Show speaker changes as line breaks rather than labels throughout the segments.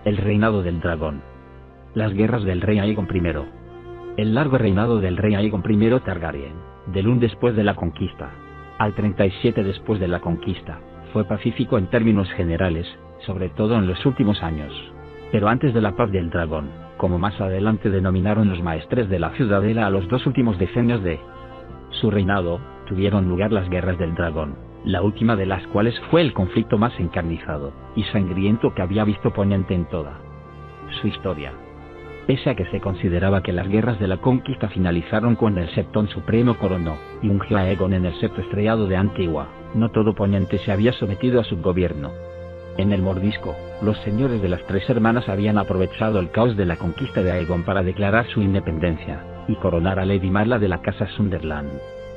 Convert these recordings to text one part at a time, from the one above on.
El reinado del dragón. Las guerras del rey Aegon I. El largo reinado del rey Aegon I Targaryen, del 1 después de la conquista al 37 después de la conquista, fue pacífico en términos generales, sobre todo en los últimos años. Pero antes de la paz del dragón, como más adelante denominaron los maestres de la ciudadela a los 2 últimos decenios de su reinado, tuvieron lugar las guerras del dragón, la última de las cuales fue el conflicto más encarnizado y sangriento que había visto Poniente en toda su historia. Pese a que se consideraba que las guerras de la conquista finalizaron cuando el Septón Supremo coronó y ungió a Aegon en el septo estrellado de Antigua, no todo Poniente se había sometido a su gobierno. En el Mordisco, los señores de las 3 hermanas habían aprovechado el caos de la conquista de Aegon para declarar su independencia y coronar a Lady Marla de la casa Sunderland.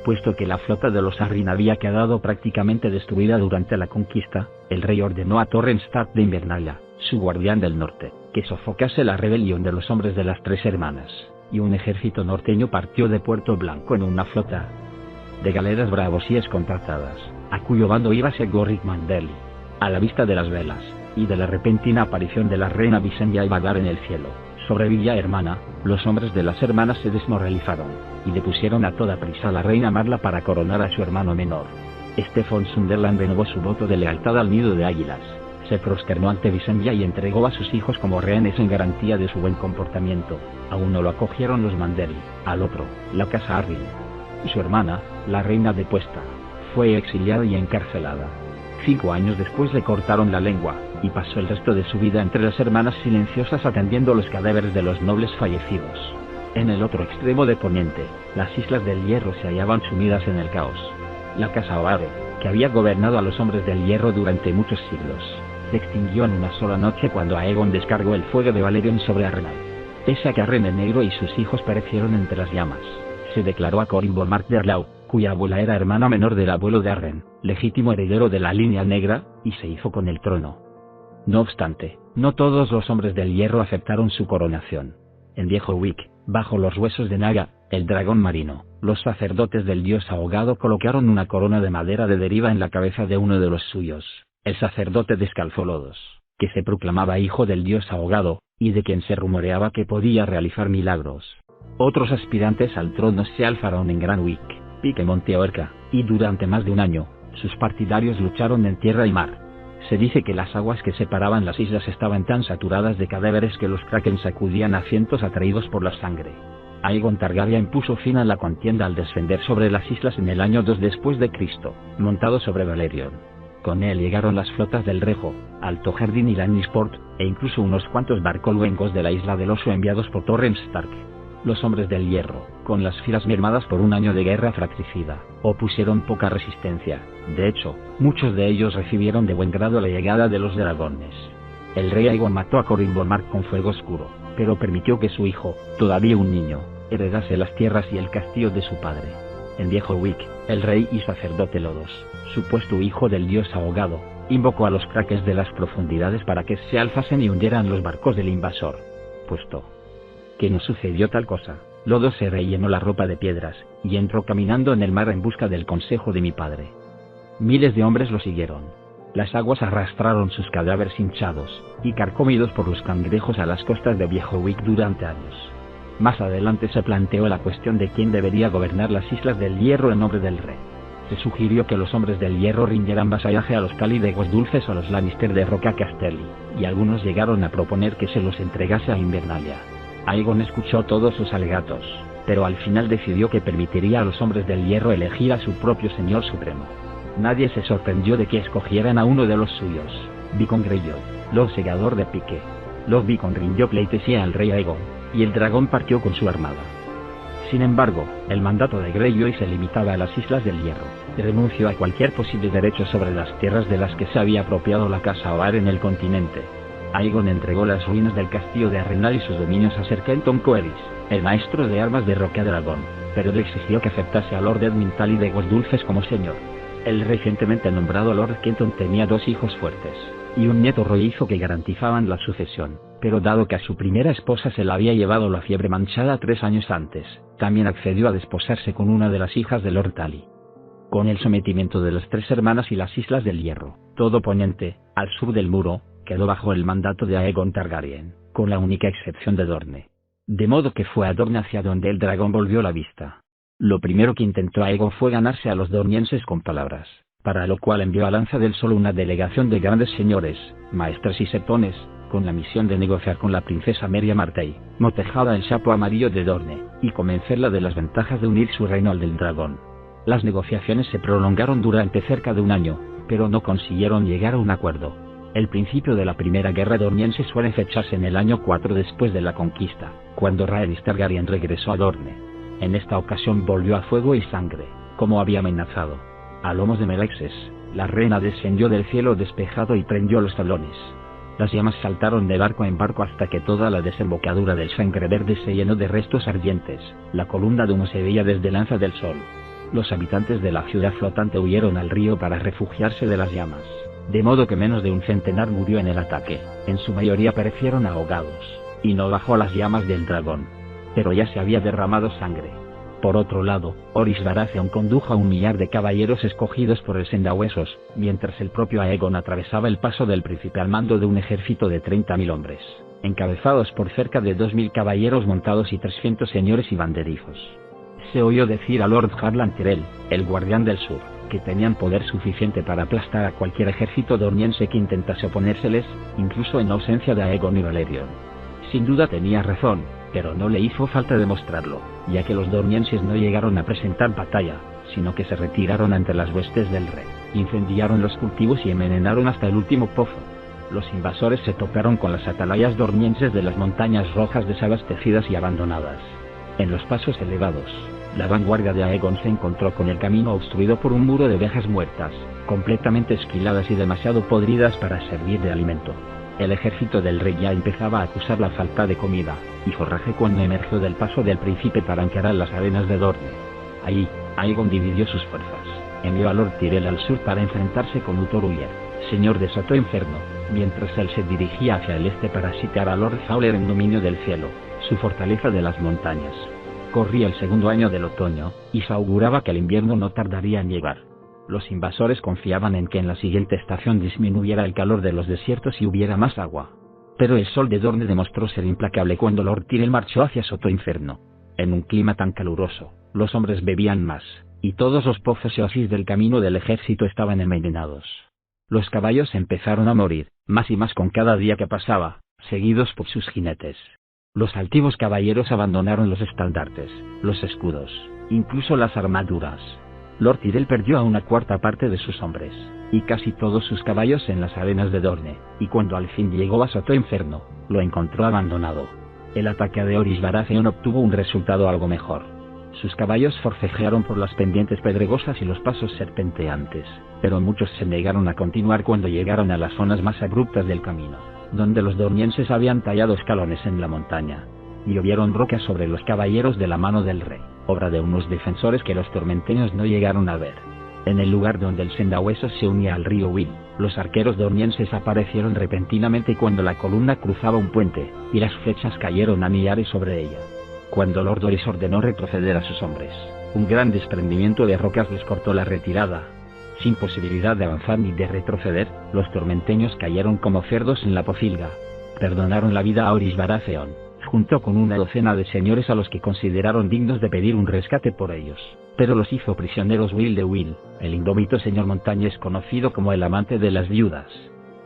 Puesto que la flota de los Arryn había quedado prácticamente destruida durante la conquista, el rey ordenó a Torrhen Stark de Invernalia, su guardián del norte, que sofocase la rebelión de los hombres de las 3 hermanas, y un ejército norteño partió de Puerto Blanco en una flota de galeras bravos y escompatadas, a cuyo bando iba Segorric Manderly. A la vista de las velas, y de la repentina aparición de la reina Visenya y Vhagar en el cielo, sobre Villa Hermana, los hombres de las hermanas se desmoralizaron, y depusieron a toda prisa a la reina Marla para coronar a su hermano menor. Steffon Sunderland renovó su voto de lealtad al nido de águilas, se prosternó ante Visenya y entregó a sus hijos como rehenes en garantía de su buen comportamiento. A uno lo acogieron los Manderly, al otro, la casa Arryn. Y su hermana, la reina depuesta, fue exiliada y encarcelada. 5 años después le cortaron la lengua, y pasó el resto de su vida entre las hermanas silenciosas atendiendo los cadáveres de los nobles fallecidos. En el otro extremo de Poniente, las Islas del Hierro se hallaban sumidas en el caos. La casa Oare, que había gobernado a los hombres del Hierro durante muchos siglos, se extinguió en una sola noche cuando Aegon descargó el fuego de Valerion sobre Arrenal. Pese a que Arryn el Negro y sus hijos perecieron entre las llamas, se declaró a Corin Bonmark de Arlau, cuya abuela era hermana menor del abuelo de Arryn, legítimo heredero de la línea negra, y se hizo con el trono. No obstante, no todos los hombres del Hierro aceptaron su coronación. En Viejo Wick, bajo los huesos de Naga, el dragón marino, los sacerdotes del dios ahogado colocaron una corona de madera de deriva en la cabeza de uno de los suyos, el sacerdote Descalzolodos, que se proclamaba hijo del dios ahogado, y de quien se rumoreaba que podía realizar milagros. Otros aspirantes al trono se alzaron en Gran Wick, Pique Monteorca, y durante más de un año, sus partidarios lucharon en tierra y mar. Se dice que las aguas que separaban las islas estaban tan saturadas de cadáveres que los kraken sacudían a cientos atraídos por la sangre. Aegon Targaryen puso fin a la contienda al descender sobre las islas en el año 2 después de Cristo, montado sobre Valerion. Con él llegaron las flotas del Rejo, Alto Jardín y Lannisport, e incluso unos cuantos barcos luengos de la Isla del Oso enviados por Torrhen Stark. Los hombres del Hierro, con las filas mermadas por un año de guerra fratricida, opusieron poca resistencia. De hecho, muchos de ellos recibieron de buen grado la llegada de los dragones. El rey Aegon mató a Corin Bonmark con fuego oscuro, pero permitió que su hijo, todavía un niño, heredase las tierras y el castillo de su padre. En Viejo Wick, el rey y sacerdote Lodos, supuesto hijo del dios ahogado, invocó a los kraken de las profundidades para que se alzasen y hundieran los barcos del invasor. Puesto que no sucedió tal cosa, Lodos se rellenó la ropa de piedras, y entró caminando en el mar en busca del consejo de mi padre. Miles de hombres lo siguieron. Las aguas arrastraron sus cadáveres hinchados y carcomidos por los cangrejos a las costas de Viejo Wick durante años. Más adelante se planteó la cuestión de quién debería gobernar las Islas del Hierro en nombre del rey. Se sugirió que los hombres del Hierro rindieran vasallaje a los Tully de Dulces o los Lannister de Roca Casterly, y algunos llegaron a proponer que se los entregase a Invernalia. Aegon escuchó todos sus alegatos, pero al final decidió que permitiría a los hombres del Hierro elegir a su propio señor supremo. Nadie se sorprendió de que escogieran a uno de los suyos, Vicon Greyjoy, Lord Segador de Pique. Lord Vicon rindió pleitesía al rey Aegon, y el dragón partió con su armada. Sin embargo, el mandato de Greyjoy se limitaba a las Islas del Hierro, y renunció a cualquier posible derecho sobre las tierras de las que se había apropiado la casa Oar en el continente. Aegon entregó las ruinas del castillo de Arrenal y sus dominios a Ser Kenton Coeris, el maestro de armas de Roca Dragón, pero le exigió que aceptase a Lord Edmund Tully de Dulces como señor. El recientemente nombrado Lord Kenton tenía 2 hijos fuertes, y un nieto rollizo que garantizaban la sucesión, pero dado que a su primera esposa se la había llevado la fiebre manchada 3 años antes, también accedió a desposarse con una de las hijas de Lord Tully. Con el sometimiento de las 3 hermanas y las Islas del Hierro, todo Poniente, al sur del muro, quedó bajo el mandato de Aegon Targaryen, con la única excepción de Dorne. De modo que fue a Dorne hacia donde el dragón volvió la vista. Lo primero que intentó Aegon fue ganarse a los dornienses con palabras, para lo cual envió a Lanza del Sol una delegación de grandes señores, maestres y setones, con la misión de negociar con la princesa Meria Martell, motejada el sapo amarillo de Dorne, y convencerla de las ventajas de unir su reino al del dragón. Las negociaciones se prolongaron durante cerca de un año, pero no consiguieron llegar a un acuerdo. El principio de la primera guerra dorniense suele fecharse en el año 4 después de la conquista, cuando Rhaenys Targaryen regresó a Dorne. En esta ocasión volvió a fuego y sangre, como había amenazado. A lomos de Melexes, la reina descendió del cielo despejado y prendió los tablones. Las llamas saltaron de barco en barco hasta que toda la desembocadura del Sangre Verde se llenó de restos ardientes. La columna de humo se veía desde Lanza del Sol. Los habitantes de la ciudad flotante huyeron al río para refugiarse de las llamas, de modo que menos de un centenar murió en el ataque. En su mayoría perecieron ahogados, y no bajo las llamas del dragón. Pero ya se había derramado sangre. Por otro lado, Orys Baratheon condujo a 1 millar de caballeros escogidos por el Sendahuesos, mientras el propio Aegon atravesaba el paso del príncipe al mando de un ejército de 30.000 hombres, encabezados por cerca de 2.000 caballeros montados y 300 señores y banderizos. Se oyó decir a Lord Harlan Tyrell, el guardián del sur, que tenían poder suficiente para aplastar a cualquier ejército dorniense que intentase oponérseles, incluso en ausencia de Aegon y Valerion. Sin duda tenía razón, pero no le hizo falta demostrarlo, ya que los dornienses no llegaron a presentar batalla, sino que se retiraron ante las huestes del rey, incendiaron los cultivos y envenenaron hasta el último pozo. Los invasores se toparon con las atalayas dornienses de las montañas rojas desabastecidas y abandonadas. En los pasos elevados, la vanguardia de Aegon se encontró con el camino obstruido por un muro de ovejas muertas, completamente esquiladas y demasiado podridas para servir de alimento. El ejército del rey ya empezaba a acusar la falta de comida y forraje cuando emergió del paso del príncipe para encarar las arenas de Dorne. Ahí, Aegon dividió sus fuerzas, envió a Lord Tyrell al sur para enfrentarse con Uthor Úyer, señor de Soto Inferno, mientras él se dirigía hacia el este para sitiar a Lord Fowler en dominio del cielo, su fortaleza de las montañas. Corría el segundo año del otoño, y se auguraba que el invierno no tardaría en llegar. Los invasores confiaban en que en la siguiente estación disminuyera el calor de los desiertos y hubiera más agua. Pero el sol de Dorne demostró ser implacable cuando Lord Tyrell marchó hacia Soto Inferno. En un clima tan caluroso, los hombres bebían más, y todos los pozos y oasis del camino del ejército estaban envenenados. Los caballos empezaron a morir, más y más con cada día que pasaba, seguidos por sus jinetes. Los altivos caballeros abandonaron los estandartes, los escudos, incluso las armaduras. Lord Tyrell perdió a 1/4 parte de sus hombres, y casi todos sus caballos en las arenas de Dorne, y cuando al fin llegó a Soto Inferno, lo encontró abandonado. El ataque de Orys Baratheon obtuvo un resultado algo mejor. Sus caballos forcejearon por las pendientes pedregosas y los pasos serpenteantes, pero muchos se negaron a continuar cuando llegaron a las zonas más abruptas del camino, donde los dornienses habían tallado escalones en la montaña. Llovieron rocas sobre los caballeros de la mano del rey, obra de unos defensores que los tormenteños no llegaron a ver. En el lugar donde el Sendahuesos se unía al río Will, los arqueros dornienses aparecieron repentinamente cuando la columna cruzaba un puente, y las flechas cayeron a millares sobre ella. Cuando Lord Orys ordenó retroceder a sus hombres, un gran desprendimiento de rocas les cortó la retirada. Sin posibilidad de avanzar ni de retroceder, los tormenteños cayeron como cerdos en la pocilga. Perdonaron la vida a Orys Baratheon, junto con una docena de señores a los que consideraron dignos de pedir un rescate por ellos, pero los hizo prisioneros Will de Will, el indómito señor montañés conocido como el amante de las viudas.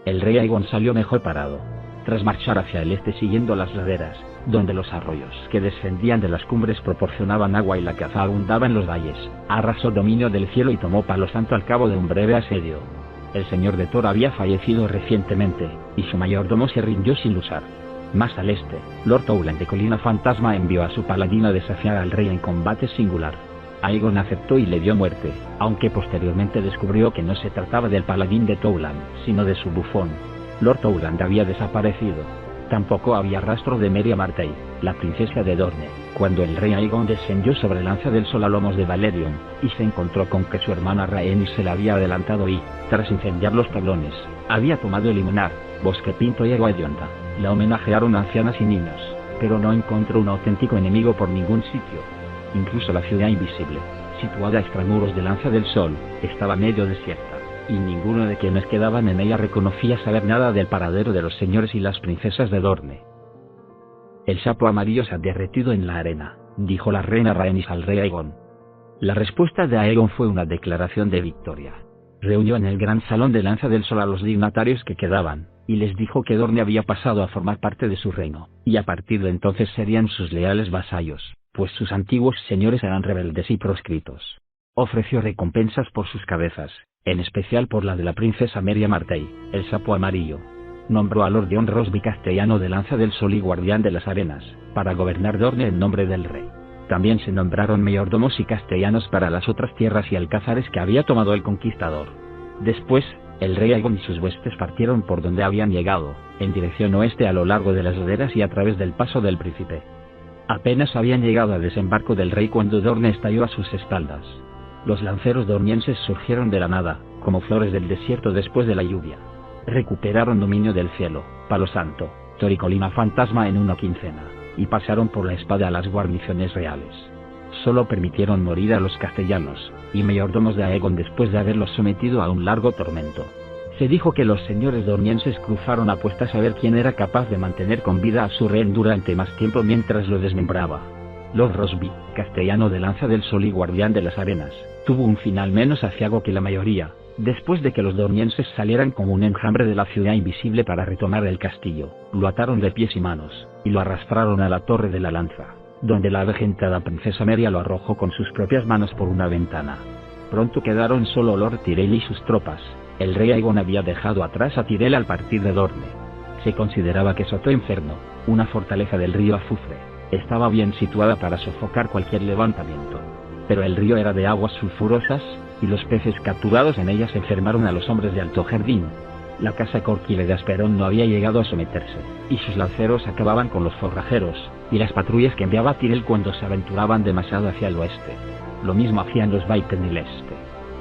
El rey Aegon salió mejor parado. Tras marchar hacia el este siguiendo las laderas, donde los arroyos que descendían de las cumbres proporcionaban agua y la caza abundaba en los valles, arrasó dominio del cielo y tomó Palo Santo al cabo de un breve asedio. El señor de Thor había fallecido recientemente, y su mayordomo se rindió sin luchar. Más al este, Lord Towland de Colina Fantasma envió a su paladín a desafiar al rey en combate singular. Aegon aceptó y le dio muerte, aunque posteriormente descubrió que no se trataba del paladín de Towland, sino de su bufón. Lord Towland había desaparecido. Tampoco había rastro de Meria Martell, la princesa de Dorne, cuando el rey Aegon descendió sobre Lanza del Sol a lomos de Valerion, y se encontró con que su hermana Rhaenys se la había adelantado y, tras incendiar los tablones, había tomado el Limonar, Bosque Pinto y Agua Hedionda. La homenajearon ancianas y niños, pero no encontró un auténtico enemigo por ningún sitio. Incluso la ciudad invisible, situada a extramuros de Lanza del Sol, estaba medio desierta. y ninguno de quienes quedaban en ella reconocía saber nada del paradero de los señores y las princesas de Dorne. El sapo amarillo se ha derretido en la arena, dijo la reina Rhaenys al rey Aegon. La respuesta de Aegon fue una declaración de victoria. Reunió en el gran salón de Lanza del Sol a los dignatarios que quedaban, y les dijo que Dorne había pasado a formar parte de su reino, y a partir de entonces serían sus leales vasallos, pues sus antiguos señores eran rebeldes y proscritos. Ofreció recompensas por sus cabezas, en especial por la de la princesa Meria Martell, el sapo amarillo. Nombró a Lord Jon Rosby castellano de Lanza del Sol y guardián de las arenas, para gobernar Dorne en nombre del rey. También se nombraron mayordomos y castellanos para las otras tierras y alcázares que había tomado el conquistador. Después, el rey Aegon y sus huestes partieron por donde habían llegado, en dirección oeste a lo largo de las laderas y a través del paso del príncipe. Apenas habían llegado al desembarco del rey cuando Dorne estalló a sus espaldas. Los lanceros dornienses surgieron de la nada, como flores del desierto después de la lluvia. Recuperaron dominio del cielo, Palo Santo, Thor y Colina Fantasma en una quincena, y pasaron por la espada a las guarniciones reales. Solo permitieron morir a los castellanos y mayordomos de Aegon después de haberlos sometido a un largo tormento. Se dijo que los señores dornienses cruzaron apuestas a ver quién era capaz de mantener con vida a su rey durante más tiempo mientras lo desmembraba. Lord Rosby, castellano de Lanza del Sol y guardián de las arenas, tuvo un final menos aciago que la mayoría, después de que los dornienses salieran como un enjambre de la ciudad invisible para retomar el castillo. Lo ataron de pies y manos, y lo arrastraron a la Torre de la Lanza, donde la avejentada princesa Meria lo arrojó con sus propias manos por una ventana. Pronto quedaron solo Lord Tyrell y sus tropas. El rey Aegon había dejado atrás a Tyrell al partir de Dorne. Se consideraba que Soto Inferno, una fortaleza del río Azufre, estaba bien situada para sofocar cualquier levantamiento. Pero el río era de aguas sulfurosas, y los peces capturados en ellas enfermaron a los hombres de Alto Jardín. La casa Corquile de Asperón no había llegado a someterse, y sus lanceros acababan con los forrajeros, y las patrullas que enviaba Tyrell cuando se aventuraban demasiado hacia el oeste. Lo mismo hacían los Vaiten del este.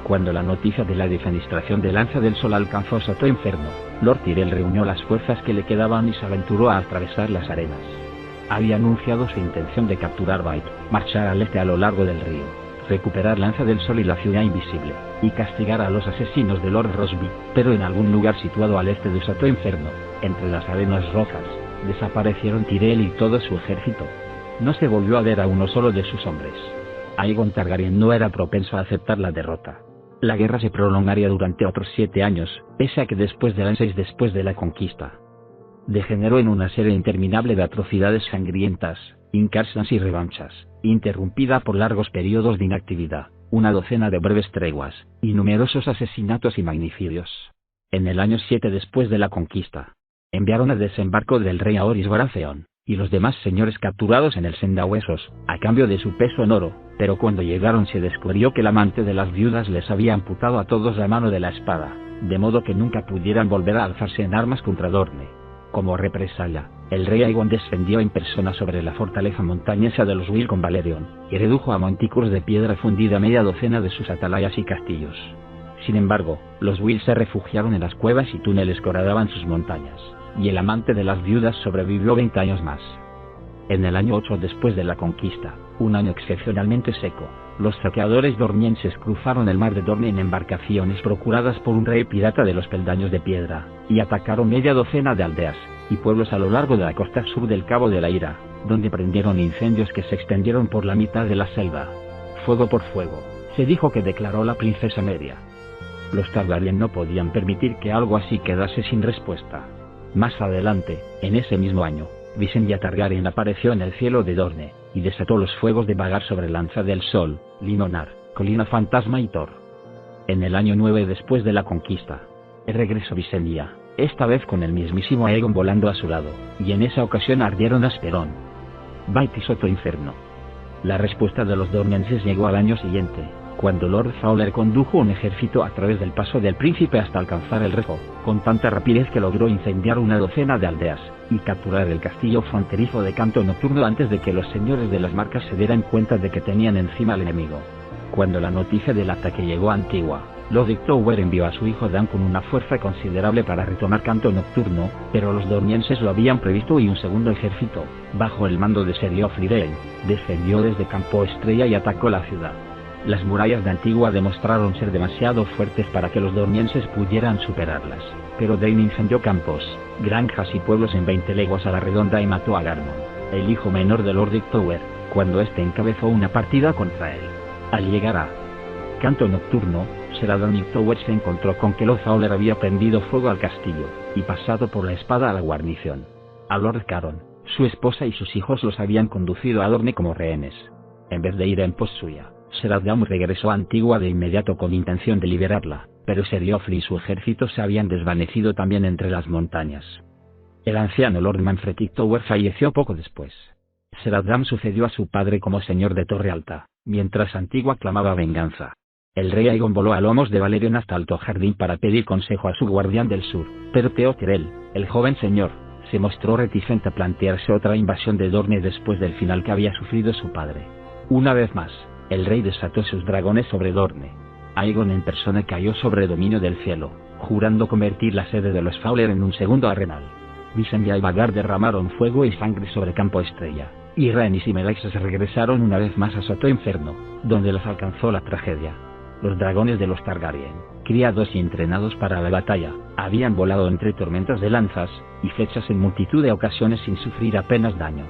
Cuando la noticia de la defenestración de Lanza del Sol alcanzó Soto Inferno, Lord Tyrell reunió las fuerzas que le quedaban y se aventuró a atravesar las arenas. Había anunciado su intención de capturar Bait, marchar al este a lo largo del río, recuperar Lanza del Sol y la ciudad invisible, y castigar a los asesinos de Lord Rosby, pero en algún lugar situado al este de Soto Inferno, entre las arenas rojas, desaparecieron Tyrell y todo su ejército. No se volvió a ver a uno solo de sus hombres. Aegon Targaryen no era propenso a aceptar la derrota. La guerra se prolongaría durante otros 7 años, pese a que después de 6 después de la conquista, degeneró en una serie interminable de atrocidades sangrientas, incursiones y revanchas, interrumpida por largos periodos de inactividad, una docena de breves treguas, y numerosos asesinatos y magnicidios. En el año 7 después de la conquista, enviaron al desembarco del rey a Orys Baratheon, y los demás señores capturados en el Sendahuesos, a cambio de su peso en oro, pero cuando llegaron se descubrió que el amante de las viudas les había amputado a todos la mano de la espada, de modo que nunca pudieran volver a alzarse en armas contra Dorne. Como represalia, el rey Aegon descendió en persona sobre la fortaleza montañesa de los Will con Valerion, y redujo a montículos de piedra fundida media docena de sus atalayas y castillos. Sin embargo, los Will se refugiaron en las cuevas y túneles que horadaban sus montañas, y el amante de las viudas sobrevivió 20 años más. En el año 8 después de la conquista, un año excepcionalmente seco, los saqueadores dornienses cruzaron el mar de Dorne en embarcaciones procuradas por un rey pirata de los peldaños de piedra, y atacaron media docena de aldeas y pueblos a lo largo de la costa sur del Cabo de la Ira, donde prendieron incendios que se extendieron por la mitad de la selva. Fuego por fuego, se dijo que declaró la princesa Meria. Los Targaryen no podían permitir que algo así quedase sin respuesta. Más adelante, en ese mismo año, Visenya Targaryen apareció en el cielo de Dorne, y desató los fuegos de Vagar sobre Lanza del Sol, Linonar, Colina Fantasma y Thor. En el año 9 después de la conquista, regresó Visenya, esta vez con el mismísimo Aegon volando a su lado, y en esa ocasión ardieron Asperón, Bait y Soto Inferno. La respuesta de los dornienses llegó al año siguiente, cuando Lord Fowler condujo un ejército a través del paso del príncipe hasta alcanzar el Rejo, con tanta rapidez que logró incendiar una docena de aldeas, y capturar el castillo fronterizo de Canto Nocturno antes de que los señores de las marcas se dieran cuenta de que tenían encima al enemigo. Cuando la noticia del ataque llegó a Antigua, Lord Tywin envió a su hijo Dan con una fuerza considerable para retomar Canto Nocturno, pero los dornienses lo habían previsto y un segundo ejército, bajo el mando de Ser Joffrey Dale, descendió desde Campo Estrella y atacó la ciudad. Las murallas de Antigua demostraron ser demasiado fuertes para que los dornienses pudieran superarlas, pero Dane incendió campos, granjas y pueblos en 20 leguas a la redonda y mató a Garmon, el hijo menor de Lord Hightower, cuando éste encabezó una partida contra él. Al llegar a Canto Nocturno, Ser Adam Hightower se encontró con que Lord Fowler había prendido fuego al castillo, y pasado por la espada a la guarnición. A Lord Caron, su esposa y sus hijos los habían conducido a Dorne como rehenes. En vez de ir en pos suya, Ser Adam regresó a Antigua de inmediato con intención de liberarla, pero Ser Joffrey y su ejército se habían desvanecido también entre las montañas. El anciano Lord Manfred Hightower falleció poco después. Ser Adam sucedió a su padre como señor de Torre Alta, mientras Antigua clamaba venganza. El rey Aegon voló a lomos de Valerion hasta Alto Jardín para pedir consejo a su guardián del sur, pero Theon Tyrell, el joven señor, se mostró reticente a plantearse otra invasión de Dorne después del final que había sufrido su padre. Una vez más, el rey desató sus dragones sobre Dorne. Aegon en persona cayó sobre el dominio del cielo, jurando convertir la sede de los Fowler en un segundo arenal. Visenya y Vhagar derramaron fuego y sangre sobre Campo Estrella, y Rhaenys y Meraxes regresaron una vez más a Soto Inferno, donde los alcanzó la tragedia. Los dragones de los Targaryen, criados y entrenados para la batalla, habían volado entre tormentas de lanzas y flechas en multitud de ocasiones sin sufrir apenas daño.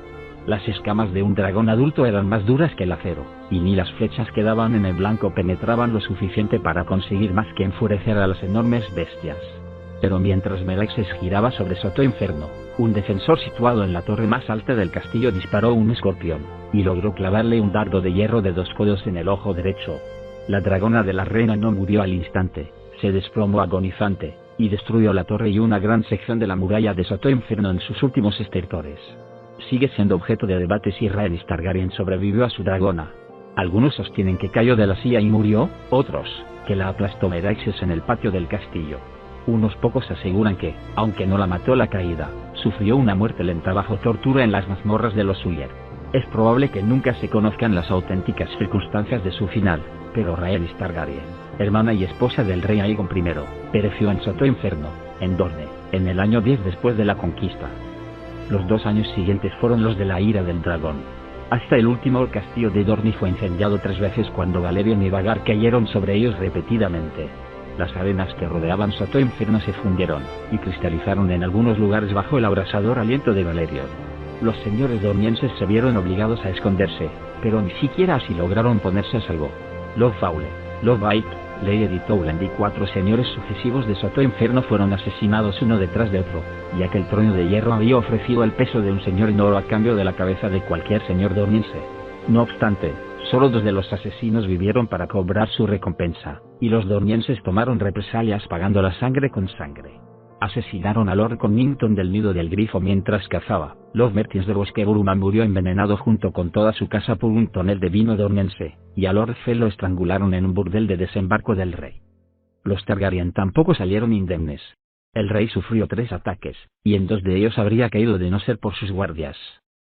Las escamas de un dragón adulto eran más duras que el acero, y ni las flechas que daban en el blanco penetraban lo suficiente para conseguir más que enfurecer a las enormes bestias. Pero mientras Meraxes giraba sobre Soto Inferno, un defensor situado en la torre más alta del castillo disparó un escorpión, y logró clavarle un dardo de hierro de 2 codos en el ojo derecho. La dragona de la reina no murió al instante, se desplomó agonizante, y destruyó la torre y una gran sección de la muralla de Soto Inferno en sus últimos estertores. Sigue siendo objeto de debate si Rhaenys Targaryen sobrevivió a su dragona. Algunos sostienen que cayó de la silla y murió, otros, que la aplastó Meraxes en el patio del castillo. Unos pocos aseguran que, aunque no la mató la caída, sufrió una muerte lenta bajo tortura en las mazmorras de los Uller. Es probable que nunca se conozcan las auténticas circunstancias de su final, pero Rhaenys Targaryen, hermana y esposa del rey Aegon I, pereció en Soto Inferno, en Dorne, en el año 10 después de la conquista. Los 2 años siguientes fueron los de la ira del dragón. Hasta el último el castillo de Dorne fue incendiado 3 veces cuando Valerion y Vhagar cayeron sobre ellos repetidamente. Las arenas que rodeaban Soto Inferno se fundieron, y cristalizaron en algunos lugares bajo el abrasador aliento de Valerion. Los señores dornienses se vieron obligados a esconderse, pero ni siquiera así lograron ponerse a salvo. Lord Fowler, Lord White, Lady Towland y 4 señores sucesivos de Soto Inferno fueron asesinados uno detrás de otro, ya que el trono de hierro había ofrecido el peso de un señor en oro a cambio de la cabeza de cualquier señor dorniense. No obstante, solo 2 de los asesinos vivieron para cobrar su recompensa, y los dornienses tomaron represalias pagando la sangre con sangre. Asesinaron a Lord Connington del Nido del Grifo mientras cazaba. Lord Mertins de Bosque Burman murió envenenado junto con toda su casa por un tonel de vino dorniense, y a Lord Fel lo estrangularon en un burdel de Desembarco del Rey. Los Targaryen tampoco salieron indemnes. El rey sufrió 3 ataques, y en 2 de ellos habría caído de no ser por sus guardias.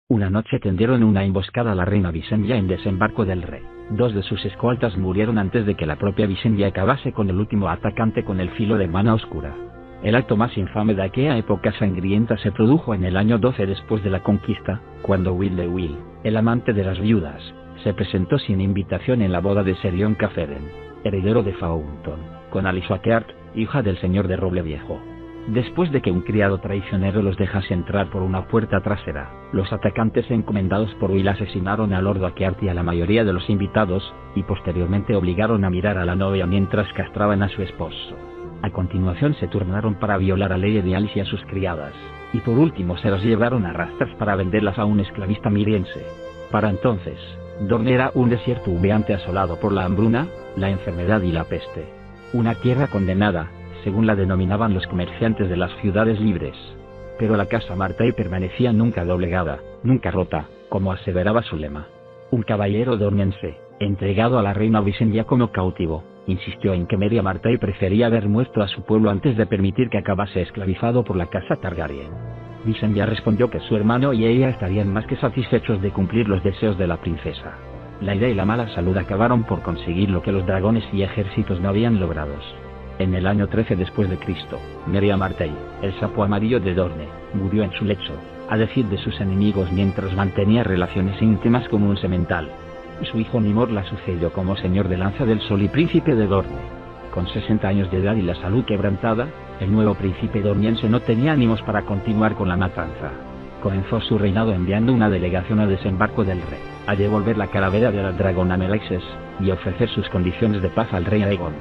Una noche tendieron una emboscada a la reina Visenya en Desembarco del Rey. 2 de sus escoltas murieron antes de que la propia Visenya acabase con el último atacante con el filo de mana oscura. El acto más infame de aquella época sangrienta se produjo en el año 12 después de la conquista, cuando Will de Will, el amante de las viudas, se presentó sin invitación en la boda de Ser Jon Caferen, heredero de Fountain, con Alice Akeart, hija del señor de Roble Viejo. Después de que un criado traicionero los dejase entrar por una puerta trasera, los atacantes encomendados por Will asesinaron a Lord Akeart y a la mayoría de los invitados, y posteriormente obligaron a mirar a la novia mientras castraban a su esposo. A continuación se turnaron para violar a Lady Alice y a sus criadas, y por último se las llevaron a rastras para venderlas a un esclavista miriense. Para entonces, Dorne era un desierto humeante asolado por la hambruna, la enfermedad y la peste. Una tierra condenada, según la denominaban los comerciantes de las ciudades libres. Pero la casa Martell permanecía nunca doblegada, nunca rota, como aseveraba su lema. Un caballero dorniense, entregado a la reina Visenya como cautivo, insistió en que Meria Martell prefería ver muerto a su pueblo antes de permitir que acabase esclavizado por la casa Targaryen. Visenya respondió que su hermano y ella estarían más que satisfechos de cumplir los deseos de la princesa. La idea y la mala salud acabaron por conseguir lo que los dragones y ejércitos no habían logrado. En el año 13 después de Cristo, Meria Martell, el sapo amarillo de Dorne, murió en su lecho, a decir de sus enemigos mientras mantenía relaciones íntimas con un semental. Su hijo Nimor la sucedió como señor de Lanza del Sol y príncipe de Dorne. Con 60 años de edad y la salud quebrantada, el nuevo príncipe dorniense no tenía ánimos para continuar con la matanza. Comenzó su reinado enviando una delegación al desembarco del rey, a devolver la calavera de la dragona Melexes, y ofrecer sus condiciones de paz al rey Aegon.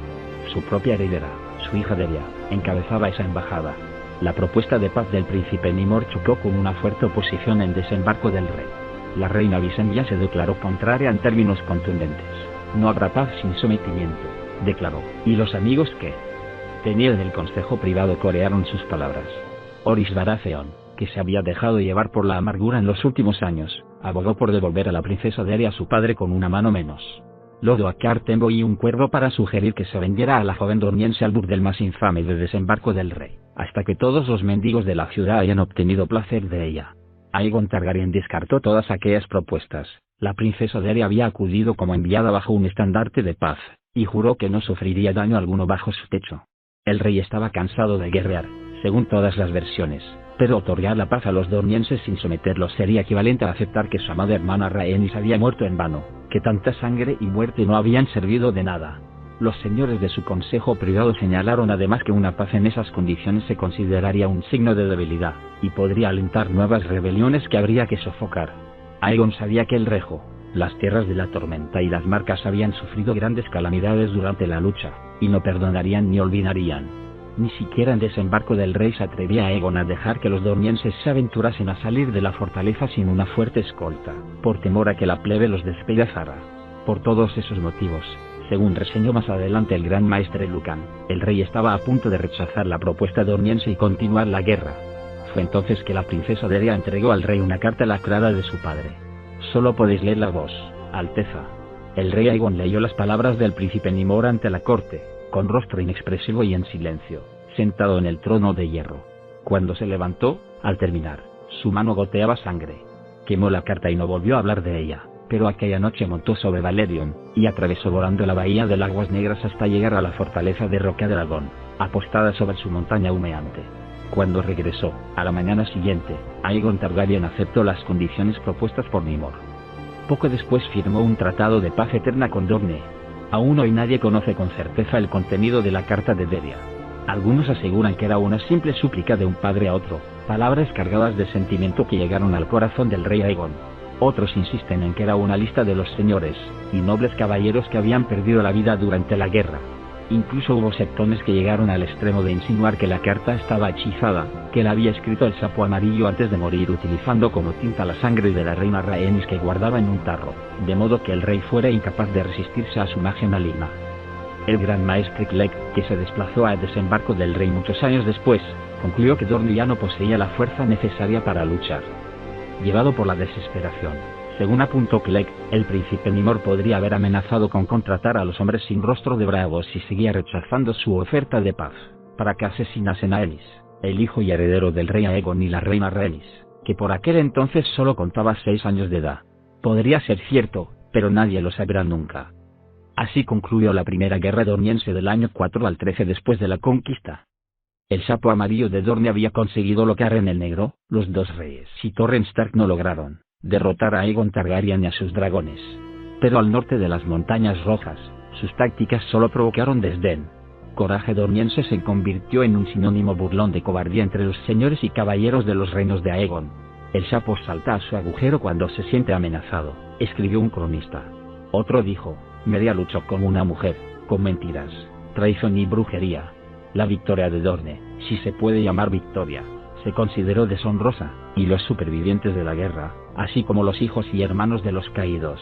Su propia heredera, su hija Deria, encabezaba esa embajada. La propuesta de paz del príncipe Nimor chocó con una fuerte oposición en desembarco del rey. La reina Visenya se declaró contraria en términos contundentes. No habrá paz sin sometimiento, declaró, y los amigos que tenía en el consejo privado corearon sus palabras. Orys Baratheon, que se había dejado llevar por la amargura en los últimos años, abogó por devolver a la princesa Deria a su padre con una mano menos. Lodoakar Tembo y un cuervo para sugerir que se vendiera a la joven dorniense al burdel más infame de desembarco del rey, hasta que todos los mendigos de la ciudad hayan obtenido placer de ella. Aegon Targaryen descartó todas aquellas propuestas. La princesa Deria había acudido como enviada bajo un estandarte de paz, y juró que no sufriría daño alguno bajo su techo. El rey estaba cansado de guerrear, según todas las versiones, pero otorgar la paz a los dornienses sin someterlos sería equivalente a aceptar que su amada hermana Rhaenys había muerto en vano, que tanta sangre y muerte no habían servido de nada. Los señores de su consejo privado señalaron además que una paz en esas condiciones se consideraría un signo de debilidad, y podría alentar nuevas rebeliones que habría que sofocar. Aegon sabía que el Rejo, las tierras de la tormenta y las marcas habían sufrido grandes calamidades durante la lucha, y no perdonarían ni olvidarían. Ni siquiera en desembarco del rey se atrevía Aegon a dejar que los dornienses se aventurasen a salir de la fortaleza sin una fuerte escolta, por temor a que la plebe los despedazara. Por todos esos motivos, según reseñó más adelante el gran maestre Lucan, el rey estaba a punto de rechazar la propuesta dorniense y continuar la guerra. Fue entonces que la princesa Deria entregó al rey una carta lacrada de su padre. Solo podéis leer la voz, Alteza. El rey Aegon leyó las palabras del príncipe Nimor ante la corte, con rostro inexpresivo y en silencio, sentado en el trono de hierro. Cuando se levantó, al terminar, su mano goteaba sangre. Quemó la carta y no volvió a hablar de ella, pero aquella noche montó sobre Valerion, y atravesó volando la bahía de Aguas Negras hasta llegar a la fortaleza de Roca Dragón, apostada sobre su montaña humeante. Cuando regresó, a la mañana siguiente, Aegon Targaryen aceptó las condiciones propuestas por Nimor. Poco después firmó un tratado de paz eterna con Dorne. Aún hoy nadie conoce con certeza el contenido de la carta de Deria. Algunos aseguran que era una simple súplica de un padre a otro, palabras cargadas de sentimiento que llegaron al corazón del rey Aegon. Otros insisten en que era una lista de los señores y nobles caballeros que habían perdido la vida durante la guerra. Incluso hubo sectones que llegaron al extremo de insinuar que la carta estaba hechizada, que la había escrito el sapo amarillo antes de morir utilizando como tinta la sangre de la reina Rhaenys que guardaba en un tarro, de modo que el rey fuera incapaz de resistirse a su magia maligna. El gran maestre Clegg, que se desplazó al desembarco del rey muchos años después, concluyó que Dorne ya no poseía la fuerza necesaria para luchar. Llevado por la desesperación, según apuntó Clegg, el príncipe Nimor podría haber amenazado con contratar a los hombres sin rostro de bravos si seguía rechazando su oferta de paz, para que asesinasen a Elys, el hijo y heredero del rey Aegon y la reina Rhaenys, que por aquel entonces solo contaba 6 años de edad. Podría ser cierto, pero nadie lo sabrá nunca. Así concluyó la primera guerra dorniense del año 4 al 13 después de la conquista. El sapo amarillo de Dorne había conseguido lo que Arryn el Negro, los dos reyes y Torrhen Stark no lograron, derrotar a Aegon Targaryen y a sus dragones. Pero al norte de las Montañas Rojas, sus tácticas solo provocaron desdén. Coraje dorniense se convirtió en un sinónimo burlón de cobardía entre los señores y caballeros de los reinos de Aegon. El sapo salta a su agujero cuando se siente amenazado, escribió un cronista. Otro dijo, Meria luchó como una mujer, con mentiras, traición y brujería. La victoria de Dorne, si se puede llamar victoria, se consideró deshonrosa, y los supervivientes de la guerra, así como los hijos y hermanos de los caídos,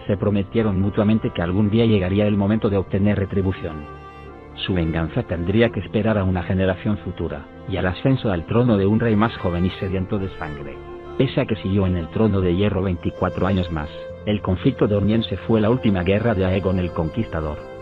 se prometieron mutuamente que algún día llegaría el momento de obtener retribución. Su venganza tendría que esperar a una generación futura, y al ascenso al trono de un rey más joven y sediento de sangre. Pese a que siguió en el trono de hierro 24 años más, el conflicto dorniense fue la última guerra de Aegon el Conquistador.